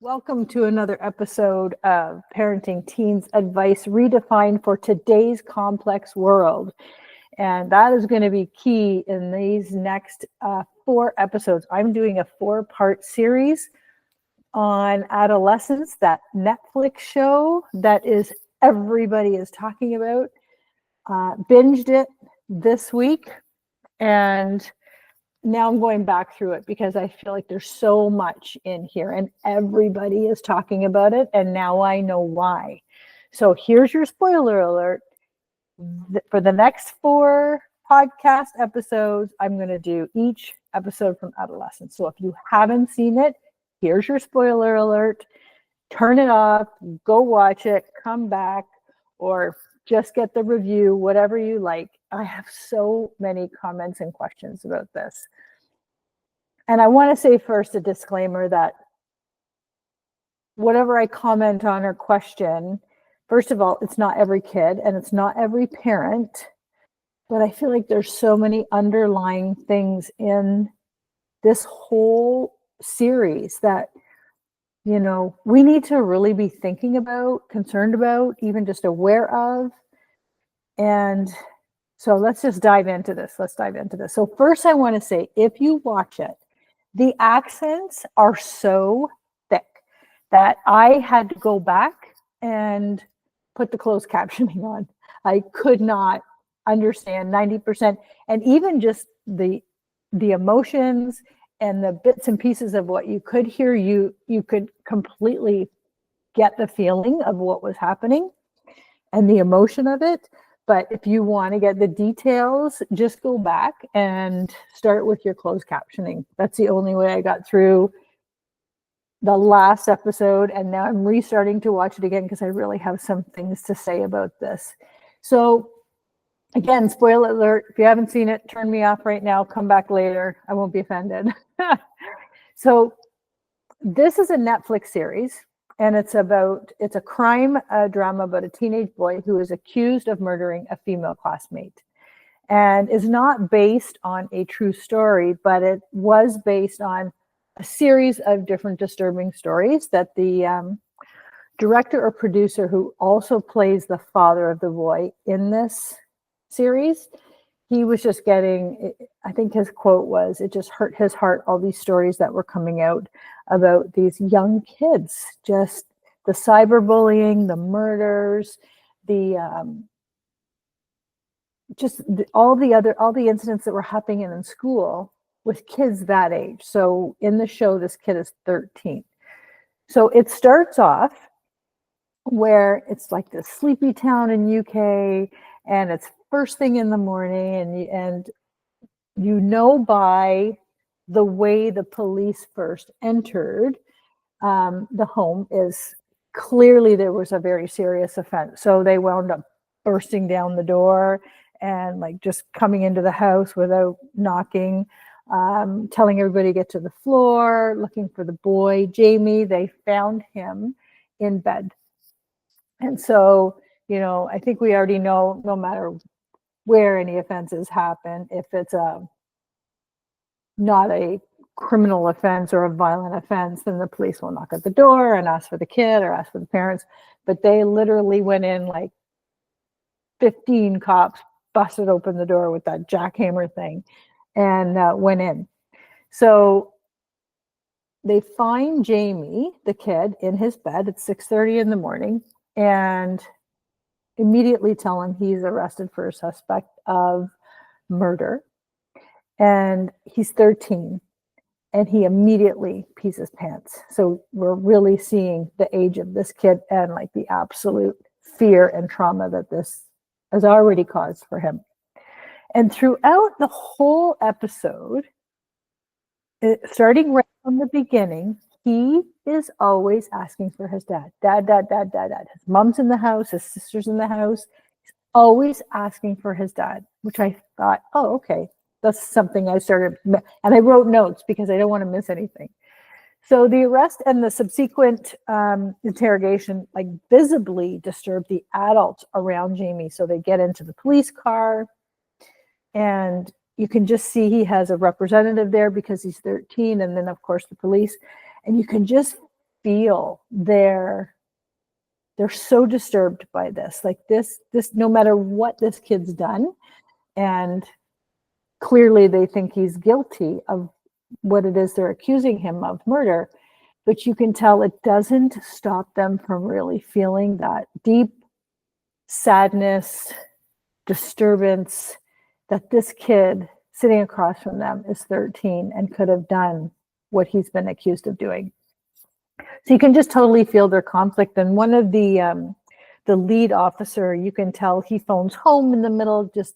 Welcome to another episode of Parenting Teens Advice Redefined for Today's Complex World. And that is going to be key in these next 4 episodes. I'm doing a 4-part series on Adolescence, that Netflix show that everybody is talking about. Binged it this week, and now I'm going back through it because I feel like there's so much in here and everybody is talking about it, and now I know why. So here's your spoiler alert. For the next 4 podcast episodes, I'm going to do each episode from Adolescence. So if you haven't seen it, here's your spoiler alert. Turn it off, go watch it, come back, or just get the review, whatever you like. I have so many comments and questions about this. And I want to say first a disclaimer that whatever I comment on or question, first of all, it's not every kid and it's not every parent, but I feel like there's so many underlying things in this whole series that, you know, we need to really be thinking about, concerned about, even just aware of. And so let's just dive into this. So first I want to say, if you watch it, the accents are so thick that I had to go back and put the closed captioning on. I could not understand 90%. And even just the emotions and the bits and pieces of what you could hear, you could completely get the feeling of what was happening and the emotion of it. But if you want to get the details, just go back and start with your closed captioning. That's the only way I got through the last episode. And now I'm restarting to watch it again because I really have some things to say about this. So again, spoiler alert, if you haven't seen it, turn me off right now, come back later. I won't be offended. So this is a Netflix series. And it's a crime drama about a teenage boy who is accused of murdering a female classmate, and is not based on a true story, but it was based on a series of different disturbing stories that the director or producer, who also plays the father of the boy in this series, he was just getting, I think his quote was, it just hurt his heart, all these stories that were coming out about these young kids, just the cyberbullying, the murders, all the incidents that were happening in school with kids that age. So in the show, this kid is 13. So it starts off where it's like this sleepy town in UK, and it's first thing in the morning, and you know by the way the police first entered the home is clearly there was a very serious offense. So they wound up bursting down the door and like just coming into the house without knocking, telling everybody to get to the floor, looking for the boy, Jamie. They found him in bed. And so, you know, I think we already know, no matter where any offenses happen, if it's not a criminal offense or a violent offense, then the police will knock at the door and ask for the kid or ask for the parents. But they literally went in, like 15 cops busted open the door with that jackhammer thing and went in. So they find Jamie, the kid, in his bed at 6:30 in the morning, and immediately tell him he's arrested for a suspect of murder. And he's 13. And he immediately pees his pants. So we're really seeing the age of this kid and like the absolute fear and trauma that this has already caused for him. And throughout the whole episode, starting right from the beginning, he is always asking for his dad. Dad. His mom's in the house, his sister's in the house. He's always asking for his dad, which I thought, oh, okay. That's something I started, and I wrote notes because I don't want to miss anything. So the arrest and the subsequent interrogation like visibly disturbed the adults around Jamie. So they get into the police car, and you can just see he has a representative there because he's 13, and then of course the police, and you can just feel they're so disturbed by this. Like this, no matter what this kid's done, and clearly they think he's guilty of what it is they're accusing him of, murder. But you can tell it doesn't stop them from really feeling that deep sadness, disturbance that this kid sitting across from them is 13 and could have done what he's been accused of doing. So you can just totally feel their conflict. And one of the lead officer, you can tell he phones home in the middle, just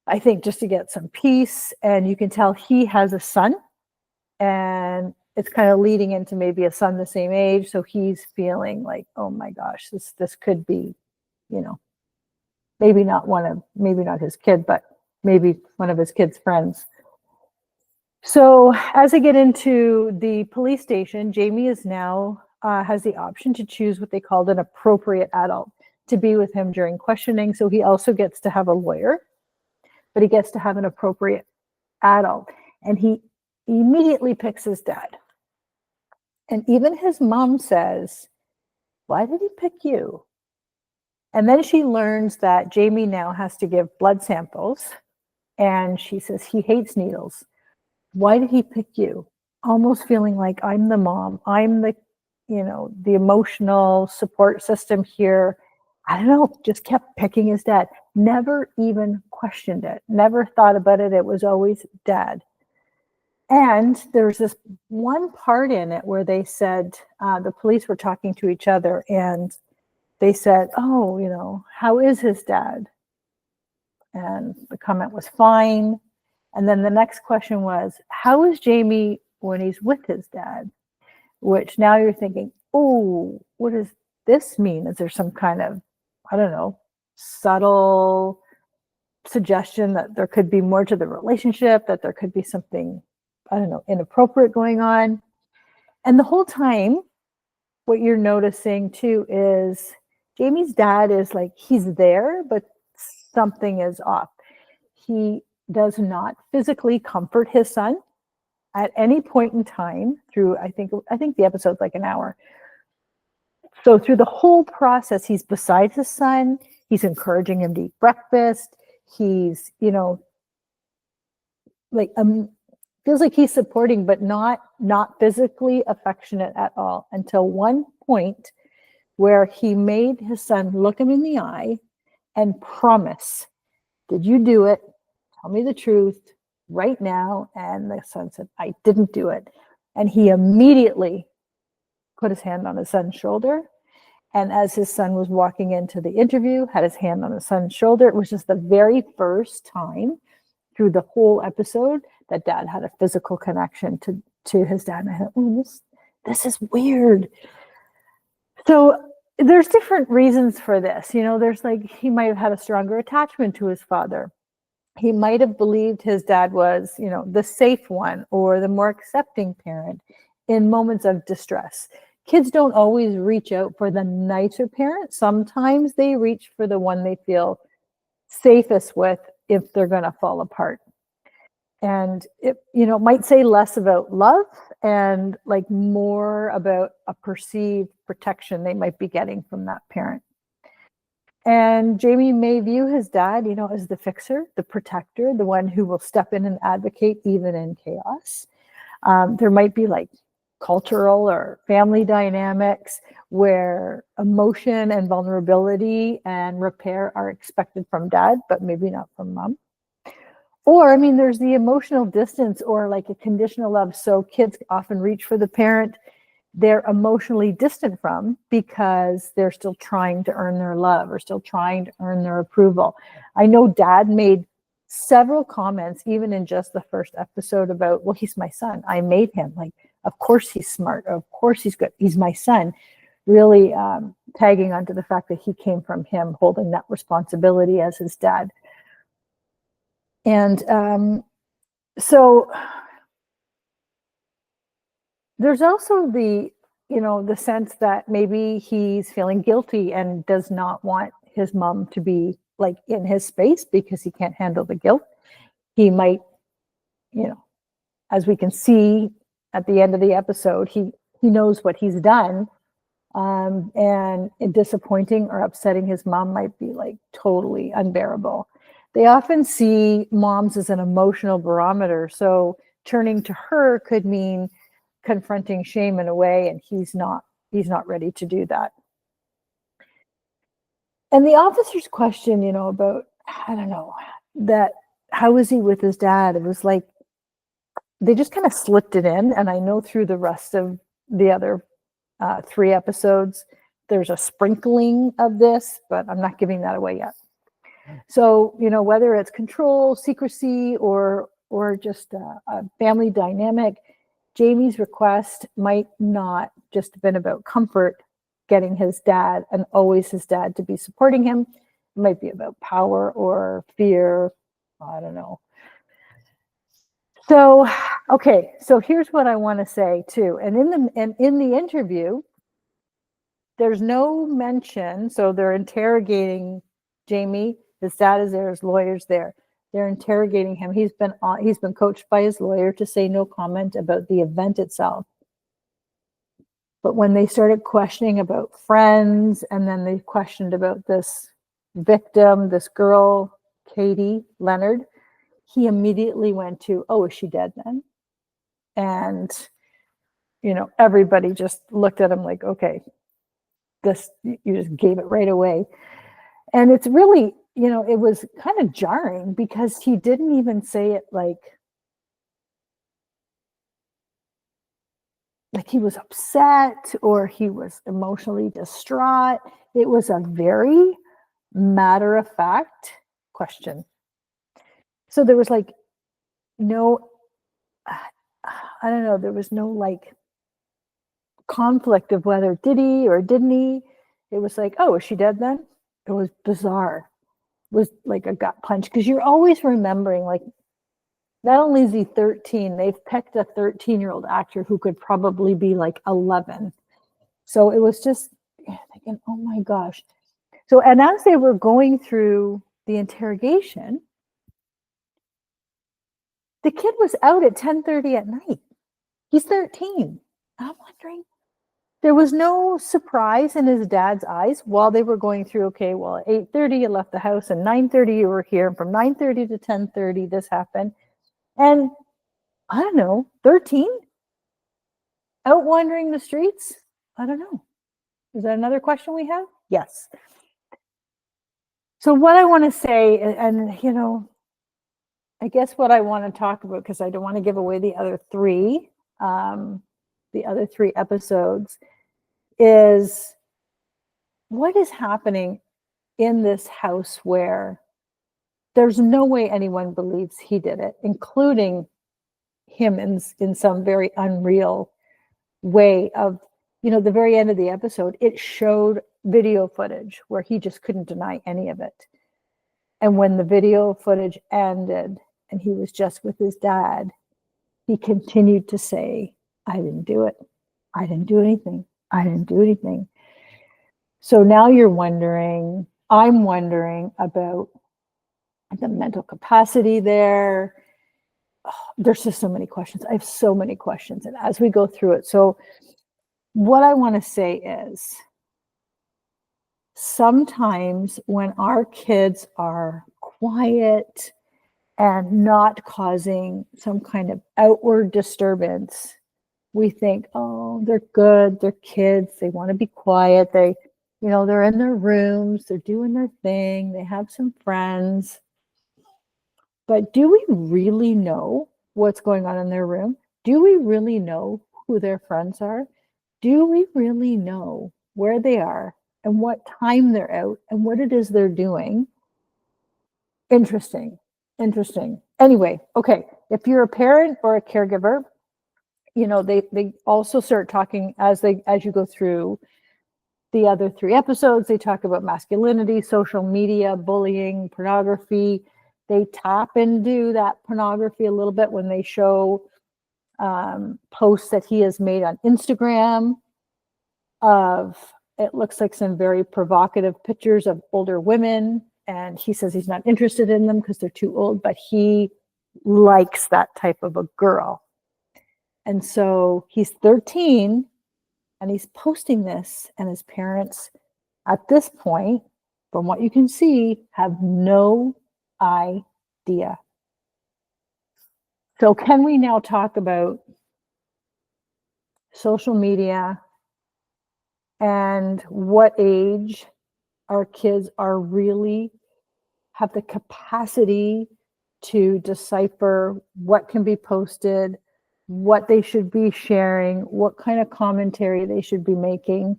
I think just to get some peace. And you can tell he has a son, and it's kind of leading into maybe a son the same age. So he's feeling like, oh my gosh, this could be, you know, maybe not his kid, but maybe one of his kid's friends. So as I get into the police station, Jamie is now has the option to choose what they called an appropriate adult to be with him during questioning. So he also gets to have a lawyer, but he gets to have an appropriate adult. And he immediately picks his dad. And even his mom says, why did he pick you? And then she learns that Jamie now has to give blood samples. And she says, he hates needles. Why did he pick you? Almost feeling like I'm the mom. I'm the, the emotional support system here. I don't know, just kept picking his dad. Never even questioned it. Never thought about it. It was always dad. And there's this one part in it where they said, the police were talking to each other and they said, oh, how is his dad? And the comment was fine. And then the next question was, how is Jamie when he's with his dad? Which now you're thinking, oh, what does this mean? Is there some kind of, I don't know, subtle suggestion that there could be more to the relationship, that there could be something, I don't know, inappropriate going on? And the whole time, what you're noticing too is Jamie's dad is like, he's there, but something is off. He does not physically comfort his son at any point in time through, I think the episode's like an hour. So through the whole process, he's beside his son. He's encouraging him to eat breakfast. He's, feels like he's supporting, but not physically affectionate at all, until one point where he made his son look him in the eye and promise, did you do it? Tell me the truth right now. And the son said, I didn't do it. And he immediately put his hand on his son's shoulder. And as his son was walking into the interview, had his hand on his son's shoulder. It was just the very first time through the whole episode that dad had a physical connection to his dad. And I thought, oh, this is weird. So there's different reasons for this. There's like, he might have had a stronger attachment to his father. He might have believed his dad was, the safe one or the more accepting parent in moments of distress. Kids don't always reach out for the nicer parent. Sometimes they reach for the one they feel safest with if they're going to fall apart. And it, might say less about love and like more about a perceived protection they might be getting from that parent. And Jamie may view his dad, as the fixer, the protector, the one who will step in and advocate even in chaos. There might be like cultural or family dynamics where emotion and vulnerability and repair are expected from dad, but maybe not from mom. Or, there's the emotional distance or like a conditional love. So kids often reach for the parent they're emotionally distant from because they're still trying to earn their love or still trying to earn their approval. I know dad made several comments, even in just the first episode, about, well, he's my son. I made him. Like, of course he's smart. Of course he's good. He's my son. Really tagging onto the fact that he came from him, holding that responsibility as his dad. And so there's also the sense that maybe he's feeling guilty and does not want his mom to be like in his space because he can't handle the guilt. He might, as we can see at the end of the episode, he knows what he's done. And disappointing or upsetting his mom might be like totally unbearable. They often see moms as an emotional barometer. So turning to her could mean confronting shame in a way, and he's not ready to do that. And the officer's question, about, I don't know, that how was he with his dad? It was like they just kind of slipped it in. And I know through the rest of the other 3 episodes, there's a sprinkling of this, but I'm not giving that away yet. So, whether it's control, secrecy, or just a family dynamic, Jamie's request might not just have been about comfort, getting his dad and always his dad to be supporting him. It might be about power or fear. I don't know. So, okay, so here's what I want to say too. And in the interview, there's no mention. So they're interrogating Jamie. His dad is there. His lawyer's there. They're interrogating him. He's been coached by his lawyer to say no comment about the event itself. But when they started questioning about friends, and then they questioned about this victim, this girl, Katie Leonard, he immediately went to, oh, is she dead then? And, everybody just looked at him like, okay, you just gave it right away. And it's really, it was kind of jarring because he didn't even say it like he was upset or he was emotionally distraught. It was a very matter-of-fact question. So there was no, I don't know, there was no conflict of whether did he or didn't he. It was like, oh, is she dead then? It was bizarre. It was like a gut punch because you're always remembering, not only is he 13, they've picked a 13-year-old actor who could probably be 11. So it was just thinking, oh my gosh. So, and as they were going through the interrogation, the kid was out at 10:30 at night. He's 13. I'm wondering, there was no surprise in his dad's eyes while they were going through, okay, well, at 8:30 you left the house, and 9:30 you were here, and from 9:30 to 10:30 this happened. And I don't know, 13? Out wandering the streets? I don't know. Is that another question we have? Yes. So what I want to say, and I guess what I want to talk about, because I don't want to give away the other 3 episodes, is what is happening in this house where there's no way anyone believes he did it, including him in some very unreal way of, the very end of the episode, it showed video footage where he just couldn't deny any of it. And when the video footage ended and he was just with his dad, he continued to say, I didn't do it. I didn't do anything. I didn't do anything. So now I'm wondering about the mental capacity there. Oh, there's just so many questions. I have so many questions. And as we go through it, so what I want to say is, sometimes when our kids are quiet and not causing some kind of outward disturbance, we think, oh, they're good, they're kids, they want to be quiet, they're in their rooms, they're doing their thing, they have some friends. But do we really know what's going on in their room? Do we really know who their friends are? Do we really know where they are and what time they're out and what it is they're doing? Interesting. Anyway, okay, if you're a parent or a caregiver, they also start talking as you go through the other 3 episodes. They talk about masculinity, social media, bullying, pornography. They tap into that pornography a little bit when they show posts that he has made on Instagram of, it looks like some very provocative pictures of older women. And he says he's not interested in them because they're too old, but he likes that type of a girl. And so he's 13, And he's posting this, and his parents, at this point, from what you can see, have no idea. So can we now talk about social media and what age our kids are really have the capacity to decipher what can be posted, what they should be sharing, what kind of commentary they should be making?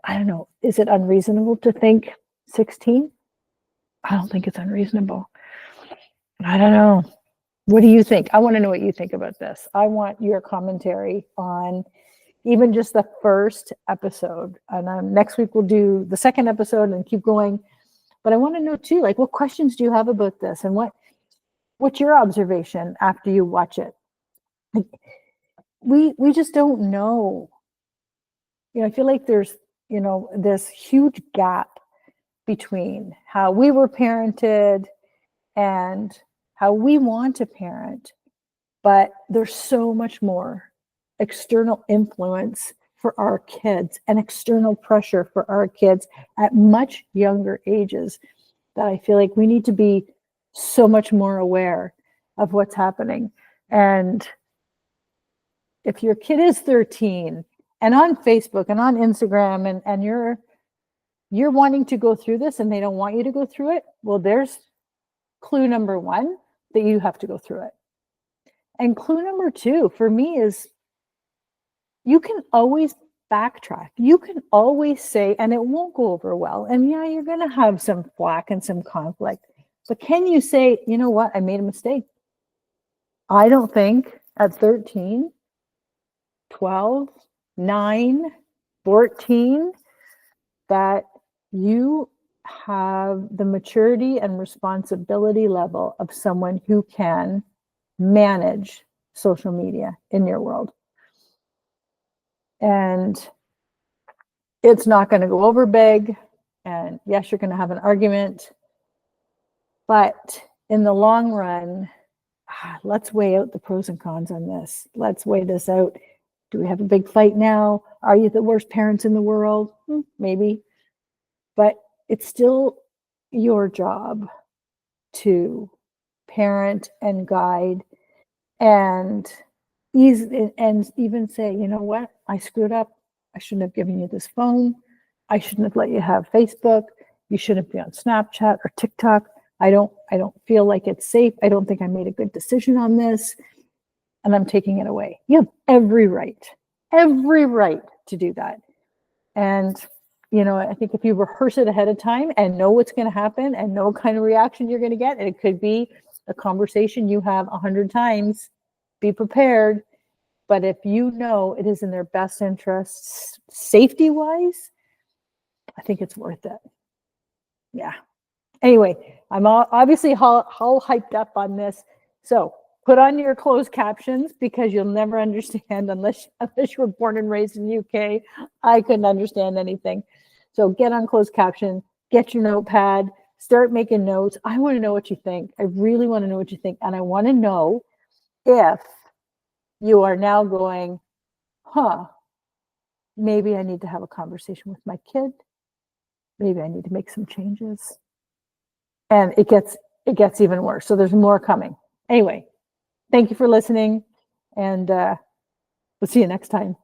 I don't know. Is it unreasonable to think 16? I don't think it's unreasonable. I don't know. What do you think? I want to know what you think about this. I want your commentary on even just the first episode. And next week we'll do the second episode and keep going. But I want to know too, like, what questions do you have about this, and what's your observation after you watch it? We just don't know. I feel like there's this huge gap between how we were parented and how we want to parent, but there's so much more external influence for our kids and external pressure for our kids at much younger ages that I feel like we need to be so much more aware of what's happening. And if your kid is 13 and on Facebook and on Instagram and you're wanting to go through this and they don't want you to go through it, well, there's clue number one, that you have to go through it. And clue number two for me is you can always backtrack. You can always say, and it won't go over well. And yeah, you're going to have some flack and some conflict. But can you say, you know what? I made a mistake. I don't think at 13, 12, 9, 14, that you have the maturity and responsibility level of someone who can manage social media in your world. And it's not going to go over big. And yes, you're going to have an argument. But in the long run, let's weigh out the pros and cons on this. Let's weigh this out. Do we have a big fight now? Are you the worst parents in the world? Maybe. But it's still your job to parent and guide and even say, you know what? I screwed up. I shouldn't have given you this phone. I shouldn't have let you have Facebook. You shouldn't be on Snapchat or TikTok. I don't feel like it's safe. I don't think I made a good decision on this, and I'm taking it away. You have every right to do that. And I think if you rehearse it ahead of time and know what's going to happen and know what kind of reaction you're going to get, and it could be a conversation you have 100 times, be prepared. But if you know it is in their best interests, safety-wise, I think it's worth it. Yeah. Anyway, I'm obviously all hyped up on this. So put on your closed captions, because you'll never understand unless you were born and raised in the UK. I couldn't understand anything. So get on closed caption, get your notepad, start making notes. I want to know what you think. I really want to know what you think. And I want to know if you are now going, maybe I need to have a conversation with my kid. Maybe I need to make some changes. And it gets even worse. So there's more coming. Anyway, thank you for listening, and we'll see you next time.